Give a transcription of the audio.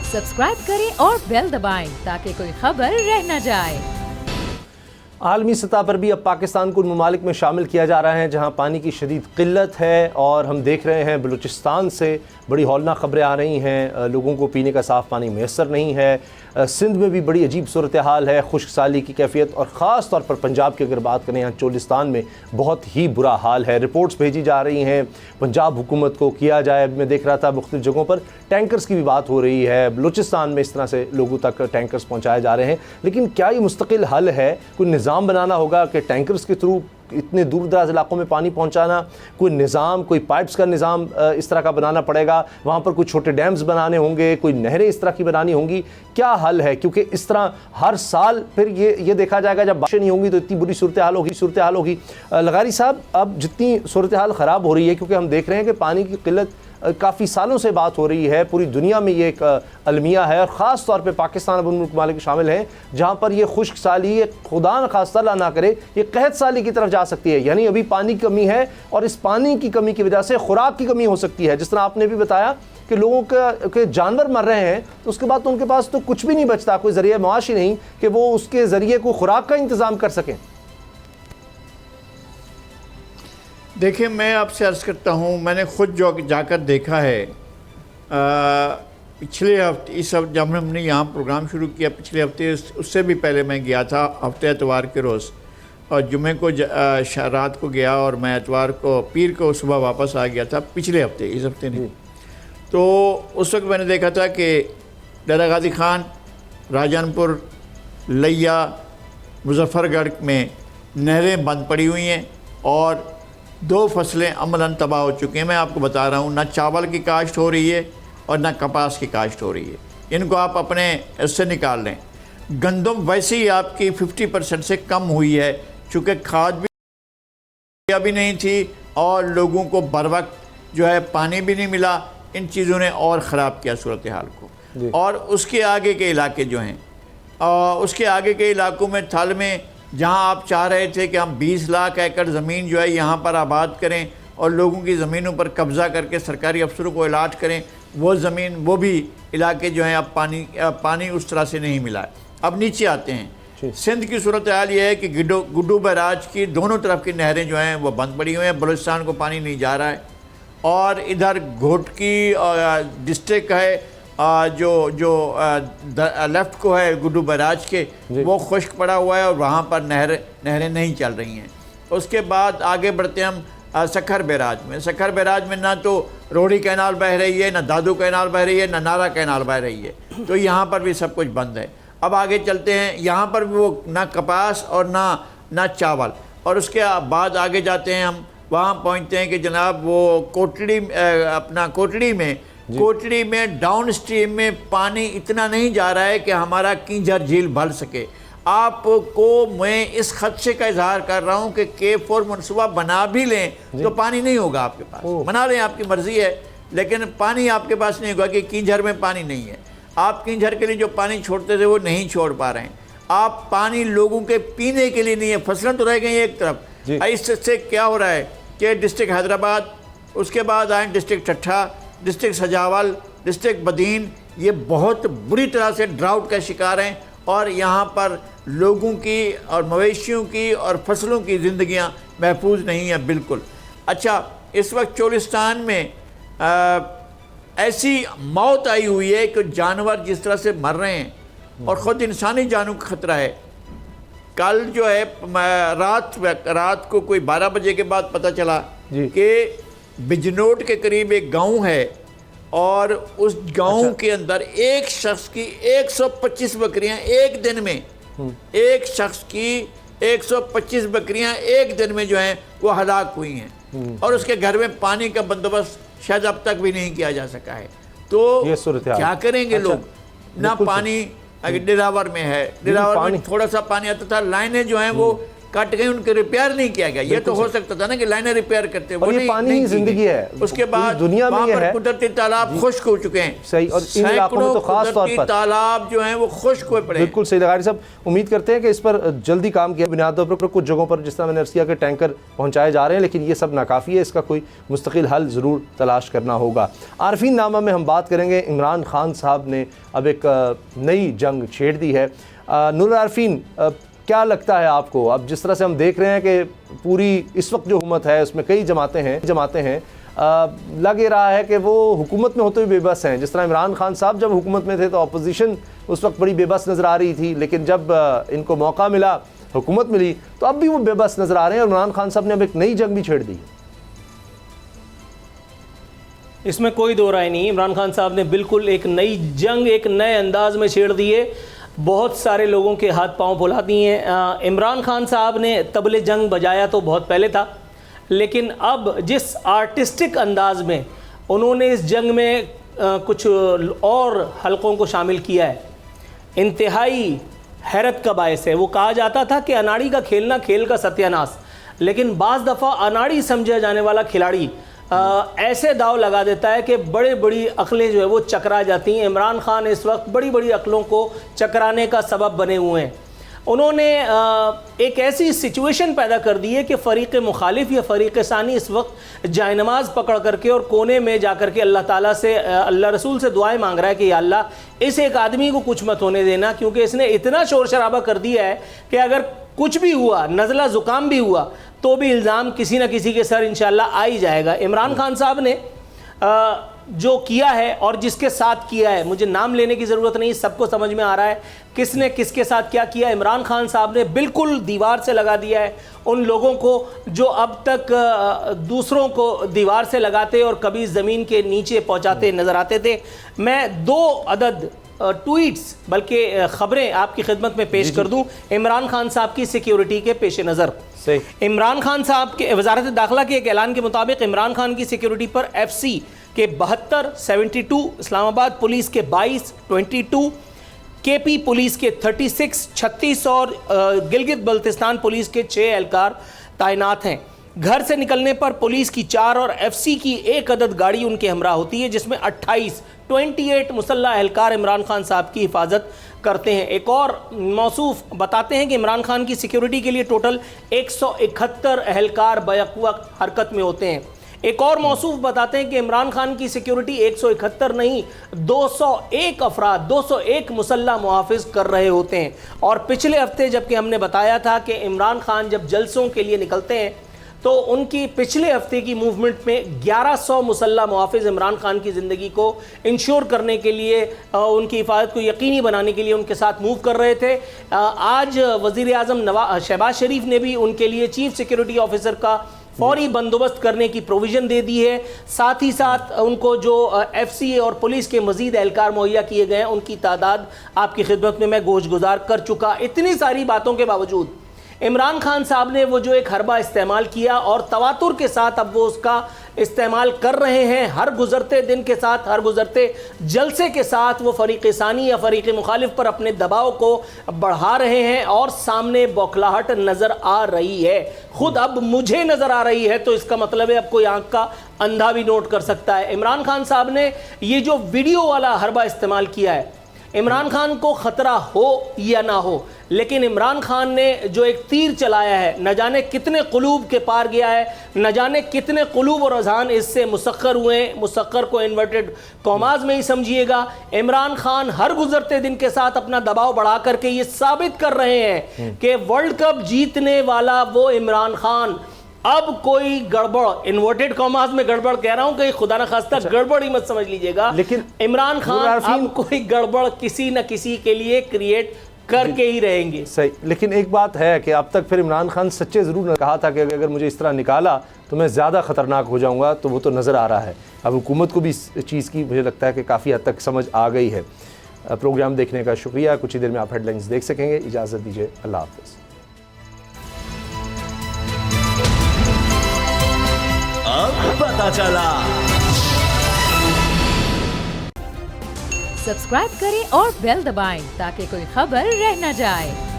Subscribe करें और bell दबाएं ताकि कोई खबर रह न जाए। आलमी सतह पर भी अब पाकिस्तान को उन ममालिक में शामिल किया जा रहा है जहाँ पानी की शदीद किल्लत है, और हम देख रहे हैं बलूचिस्तान से बड़ी हौलनाक खबरें आ रही हैं। लोगों को पीने का साफ़ पानी मैसर नहीं है। सिंध में भी बड़ी अजीब सूरत हाल है, खुश्क साली की कैफियत, और ख़ास तौर पर पंजाब की अगर बात करें, यहाँ चोलिस्तान में बहुत ही बुरा हाल है। रिपोर्ट्स भेजी जा रही हैं पंजाब हुकूमत को किया जाए। मैं देख रहा था मुख्तलिफ जगहों पर टैंकर्स की भी बात हो रही है, बलूचिस्तान में इस तरह से लोगों तक टैंकर्स पहुँचाए जा रहे हैं। लेकिन क्या ये मुस्तकिल हल है? कोई निज़ाम बनाना होगा कि टैंकर्स के थ्रू इतने दूर दराज इलाकों में पानी पहुंचाना, कोई निज़ाम, कोई पाइप्स का निज़ाम इस तरह का बनाना पड़ेगा। वहाँ पर कुछ छोटे डैम्स बनाने होंगे, कोई नहरें इस तरह की बनानी होंगी। क्या हल है? क्योंकि इस तरह हर साल फिर ये देखा जाएगा जब बारिशें नहीं होंगी तो इतनी बुरी सूरत हाल होगी। लगारी साहब, अब जितनी सूरत हाल ख़राब हो रही है, क्योंकि हम देख रहे हैं कि पानी की किल्लत काफ़ी सालों से बात हो रही है, पूरी दुनिया में ये एक अलमिया है, और ख़ास तौर पे पाकिस्तान अब उन मुल्क मालिक शामिल हैं जहाँ पर ये खुश्क साली, खुदा न खास्ता अल्लाह ना करे, ये कहत साली की तरफ जा सकती है। यानी अभी पानी की कमी है, और इस पानी की कमी की वजह से खुराक की कमी हो सकती है। जिस तरह आपने भी बताया कि लोगों के जानवर मर रहे हैं, तो उसके बाद तो उनके पास तो कुछ भी नहीं बचता, कोई ज़रिया मुआशी नहीं कि वो उसके ज़रिए को खुराक का इंतज़ाम कर सकें। देखिए, मैं आपसे अर्ज़ करता हूँ, मैंने ख़ुद जो जाकर देखा है पिछले हफ्ते, इस हफ्ते जब हमने यहाँ प्रोग्राम शुरू किया, पिछले हफ्ते उससे भी पहले मैं गया था हफ्ते एतवार के रोज़, और जुमे को रात को गया, और मैं एतवार को पीर को सुबह वापस आ गया था पिछले हफ्ते, इस हफ्ते नहीं। तो उस वक्त मैंने देखा था कि डेरा गाजी खान, राजनपुर, लिया, मुजफ्फरगढ़ में नहरें बंद पड़ी हुई हैं, और 2 फसलें अमलन तबाह हो चुकी हैं। मैं आपको बता रहा हूँ, ना चावल की काश्त हो रही है और ना कपास की काश्त हो रही है। इनको आप अपने इससे निकाल लें। गंदम वैसे ही आपकी 50% से कम हुई है, चूँकि खाद भी अभी नहीं थी, और लोगों को बर वक्त जो है पानी भी नहीं मिला। इन चीज़ों ने और ख़राब किया सूरत हाल को। और उसके आगे के इलाके जो हैं, उसके आगे के इलाकों में थल में, जहाँ आप चाह रहे थे कि हम 20 लाख एकड़ ज़मीन जो है यहाँ पर आबाद करें और लोगों की ज़मीनों पर कब्ज़ा करके सरकारी अफसरों को अलाट करें, वो ज़मीन, वो भी इलाके जो हैं अब पानी उस तरह से नहीं मिला है। अब नीचे आते हैं। सिंध की सूरत हाल ये है कि गुड्डू बैराज की दोनों तरफ की नहरें जो हैं वो बंद पड़ी हुई हैं, बलूचिस्तान को पानी नहीं जा रहा है। और इधर घोटकी डिस्ट्रिक्ट है जो लेफ़्ट को है गुड्डू बैराज के, वो खुश्क पड़ा हुआ है, और वहाँ पर नहरें नहीं चल रही हैं। उसके बाद आगे बढ़ते हम सखर बैराज में। सखर बैराज में ना तो रोड़ी कैनाल बह रही है, ना दादू कैनाल बह रही है, ना नारा कैनाल बह रही है, तो यहाँ पर भी सब कुछ बंद है। अब आगे चलते हैं, यहाँ पर भी वो ना कपास और ना चावल। और उसके बाद आगे जाते हैं हम, वहाँ पहुँचते हैं कि जनाब वो कोटड़ी में डाउन स्ट्रीम में पानी इतना नहीं जा रहा है कि हमारा किंजर झील भर सके। आपको मैं इस खदशे का इजहार कर रहा हूँ कि K4 मनसूबा बना भी लें तो पानी नहीं होगा आपके पास। बना लें, आपकी मर्ज़ी है, लेकिन पानी आपके पास नहीं होगा कि किंजर में पानी नहीं है। आप किंजर के लिए जो पानी छोड़ते थे वो नहीं छोड़ पा रहे हैं। आप पानी लोगों के पीने के लिए नहीं है, फसलें तो रह गई एक तरफ। इससे क्या हो रहा है कि डिस्ट्रिक्ट हैदराबाद, उसके बाद आए डिस्ट्रिक्ट ठट्ठा, डिस्ट्रिक्ट सजावल, डिस्ट्रिक्ट बदीन, ये बहुत बुरी तरह से ड्राउट का शिकार हैं, और यहाँ पर लोगों की और मवेशियों की और फसलों की ज़िंदगियाँ महफूज नहीं हैं बिल्कुल। अच्छा, इस वक्त चोलिस्तान में ऐसी मौत आई हुई है कि जानवर जिस तरह से मर रहे हैं, और ख़ुद इंसानी जानों का ख़तरा है। कल जो है रात को कोई 12 बजे के बाद पता चला कि बिजनोट के करीब एक गांव है, और उस गांव के अंदर एक शख्स की 125 बकरियां एक दिन में, एक शख्स की 125 बकरियां एक दिन में जो हैं वो हलाक हुई हैं, और उसके घर में पानी का बंदोबस्त शायद अब तक भी नहीं किया जा सका है। तो क्या करेंगे लोग? ना पानी डिरावर में है, डिरावर में थोड़ा सा पानी आता था, लाइनें जो हैं वो कट गई, उनके रिपेयर नहीं किया गया। ये तो हो सकता था ना कि लाइनें रिपेयर करते, और ये पानी ही जिंदगी है। उसके बाद दुनिया में ये है कुदरती तालाब खुश्क हो चुके हैं। सही, और इन इलाकों में तो खास तौर पर तालाब जो हैं वो खुश्क हुए पड़े। बिल्कुल सही लगा साहब। उम्मीद करते हैं कि इस पर जल्दी काम किया बुनियादों पर। कुछ जगहों पर जिस तरह मैंने अर्ज़ किया कि टैंकर पहुँचाए जा रहे हैं, लेकिन ये सब नाकाफ़ी है। इसका कोई मुस्तकिल हल ज़रूर तलाश करना होगा। आरफीन नामा में हम बात करेंगे, इमरान खान साहब ने अब एक नई जंग छेड़ दी है। नूर आरफीन, क्या लगता है आपको, अब जिस तरह से हम देख रहे हैं कि पूरी इस वक्त जो हुकूमत है उसमें कई जमातें हैं, लग ये रहा है कि वो हुकूमत में होते हुए बेबस हैं। जिस तरह इमरान खान साहब जब हुकूमत में थे तो अपोजिशन उस वक्त बड़ी बेबस नज़र आ रही थी, लेकिन जब इनको मौका मिला, हुकूमत मिली, तो अब भी वो बेबस नज़र आ रहे हैं और इमरान खान साहब ने अब एक नई जंग भी छेड़ दी। इसमें कोई दो राय नहीं। इमरान खान साहब ने बिल्कुल एक नई जंग एक नए अंदाज में छेड़ दी है। बहुत सारे लोगों के हाथ पांव फुला दिए हैं। इमरान खान साहब ने तबले जंग बजाया तो बहुत पहले था, लेकिन अब जिस आर्टिस्टिक अंदाज में उन्होंने इस जंग में कुछ और हलकों को शामिल किया है, इंतहाई हैरत का बायस है। वो कहा जाता था कि अनाड़ी का खेलना खेल का सत्यानाश, लेकिन बाज़ दफ़ा अनाड़ी समझा जाने वाला खिलाड़ी ऐसे दाव लगा देता है कि बड़े बड़ी अक्लें जो है वो चकरा जाती हैं। इमरान खान इस वक्त बड़ी बड़ी अक्लों को चकराने का सबब बने हुए हैं। उन्होंने एक ऐसी सिचुएशन पैदा कर दी है कि फ़रीक़ मुखालिफ या फ़रीक़ सानी इस वक्त जायनमाज़ पकड़ करके और कोने में जा कर के अल्लाह ताला से, अल्लाह रसूल से दुआएं मांग रहा है कि या अल्लाह इस एक आदमी को कुछ मत होने देना, क्योंकि इसने इतना शोर शराबा कर दिया है कि अगर कुछ भी हुआ, नज़ला ज़ुकाम भी हुआ, तो भी इल्ज़ाम किसी न किसी के सर इंशाअल्लाह आ ही जाएगा। इमरान खान साहब ने जो किया है और जिसके साथ किया है, मुझे नाम लेने की ज़रूरत नहीं, सबको समझ में आ रहा है किसने किसके साथ क्या किया। इमरान खान साहब ने बिल्कुल दीवार से लगा दिया है उन लोगों को जो अब तक दूसरों को दीवार से लगाते और कभी ज़मीन के नीचे पहुंचाते नज़र आते थे। मैं 2 अदद ट्वीट्स बल्कि ख़बरें आपकी खिदमत में पेश कर दूं इमरान खान साहब की सिक्योरिटी के पेश नज़र। इमरान खान साहब के वजारत दाखिला के एक ऐलान के मुताबिक इमरान खान की सिक्योरिटी पर FC के 72, 72, इस्लामाबाद पुलिस के 22, 22, KP पुलिस के 36, 36 और गिलगित बल्तिस्तान पुलिस के 6 एहलकार तैनात हैं। घर से निकलने पर पुलिस की 4 और FC की 1 अदद गाड़ी उनके हमरा होती है, जिसमें 28 मुसल्लह एहलकार इमरान खान साहब की हिफाजत करते हैं। एक और मौसूफ बताते हैं कि इमरान खान की सिक्योरिटी के लिए टोटल 171 एहलकार बैक वक्त हरकत में होते हैं। एक और मौसूफ बताते हैं कि इमरान खान की सिक्योरिटी 171 नहीं 201 अफराद 201 मुसल्लह मुहाफिज कर रहे होते हैं। और पिछले हफ्ते जबकि हमने बताया था कि इमरान खान जब जलसों के लिए निकलते हैं तो उनकी पिछले हफ्ते की मूवमेंट में 1100 मुसल्लह मुहाफिज इमरान खान की ज़िंदगी को इंश्योर करने के लिए, उनकी हिफाजत को यकीनी बनाने के लिए उनके साथ मूव कर रहे थे। आज वज़ीर आज़म शहबाज शरीफ ने भी उनके लिए चीफ सिक्योरिटी ऑफिसर का फौरी बंदोबस्त करने की प्रोविज़न दे दी है। साथ ही साथ उनको जो FC और पुलिस के मज़ीद एहलकार मुहैया किए गए हैं उनकी तादाद आपकी खिदमत में मैं गोशगुजार कर चुका। इतनी सारी बातों के बावजूद इमरान खान साहब ने वो जो एक हरबा इस्तेमाल किया और तवातुर के साथ अब वो उसका इस्तेमाल कर रहे हैं। हर गुज़रते दिन के साथ, हर गुज़रते जलसे के साथ वो फ़रीक़ सानी या फ़रीक़ मुखालिफ पर अपने दबाव को बढ़ा रहे हैं और सामने बौखलाहट नज़र आ रही है। ख़ुद अब मुझे नज़र आ रही है, तो इसका मतलब है अब कोई आंख का अंधा भी नोट कर सकता है। इमरान खान साहब ने ये जो वीडियो वाला हरबा इस्तेमाल किया है, इमरान खान को ख़तरा हो या ना हो, लेकिन इमरान खान ने जो एक तीर चलाया है, न जाने कितने कुलूब के पार गया है, न जाने कितने कुलूब और अज़हान इससे मुसक्कर हुए। मुसक्कर को इन्वर्टेड कॉमाज में ही समझिएगा। इमरान खान हर गुजरते दिन के साथ अपना दबाव बढ़ा करके ये साबित कर रहे हैं कि वर्ल्ड कप जीतने वाला वो इमरान खान अब कोई गड़बड़, इन्वर्टेड कॉमास में गड़बड़ कह रहा हूं, कहीं खुदा न खास्ता गड़बड़ ही मत समझ लीजिएगा, लेकिन इमरान खान अब कोई गड़बड़ किसी न किसी के लिए क्रिएट करके ही रहेंगे। सही, लेकिन एक बात है कि अब तक फिर इमरान खान सच्चे ज़रूर कहा था कि अगर मुझे इस तरह निकाला तो मैं ज़्यादा ख़तरनाक हो जाऊंगा, तो वो तो नज़र आ रहा है। अब हुकूमत को भी इस चीज़ की मुझे लगता है कि काफ़ी हद तक समझ आ गई है। प्रोग्राम देखने का शुक्रिया। कुछ ही देर में आप हेडलाइंस देख सकेंगे। इजाज़त दीजिए, अल्लाह हाफ़िज़। अब पता चला। सब्सक्राइब करें और बेल दबाएं ताकि कोई खबर रह न जाए।